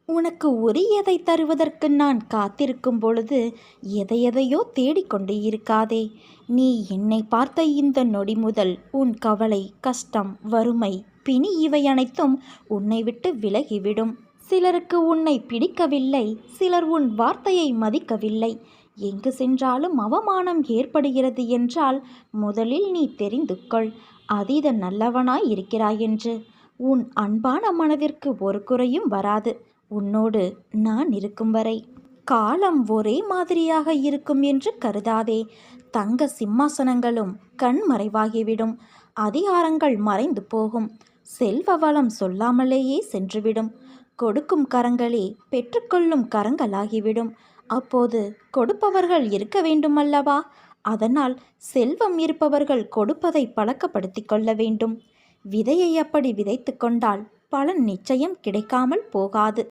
உனக்கு உரியதை தருவதற்கு நான் காத்திருக்கும் பொழுது எதையெதையோ தேடிக்கொண்டு இருக்காதே. நீ என்னை பார்த்த இந்த நொடி முதல் உன் கவலை, கஷ்டம், வறுமை, பிணி இவை அனைத்தும் உன்னை விட்டு விலகிவிடும். சிலருக்கு உன்னை பிடிக்கவில்லை, சிலர் உன் வார்த்தையை மதிக்கவில்லை. எங்கு சென்றாலும் அவமானம் ஏற்படுகிறது என்றால் முதலில் நீ தெரிந்து கொள், அதீத நல்லவனாய் இருக்கிறாய் என்று. உன் அன்பான மனதிற்கு ஒரு குறையும் வராது, உன்னோடு நான் இருக்கும் வரை. காலம் ஒரே மாதிரியாக இருக்கும் என்று கருதாதே. தங்க சிம்மாசனங்களும் கண்மறைவாகிவிடும், அதிகாரங்கள் மறைந்து போகும், செல்வ வளம் சொல்லாமலேயே சென்றுவிடும். கொடுக்கும் கரங்களே பெற்றுக்கொள்ளும் கரங்களாகிவிடும். அப்போது கொடுப்பவர்கள் இருக்க வேண்டுமல்லவா? அதனால் செல்வம் இருப்பவர்கள் கொடுப்பதை பழக்கப்படுத்தி கொள்ள வேண்டும். விதையை அப்படி விதைத்து கொண்டால் பலன் நிச்சயம் கிடைக்காமல் போகாது.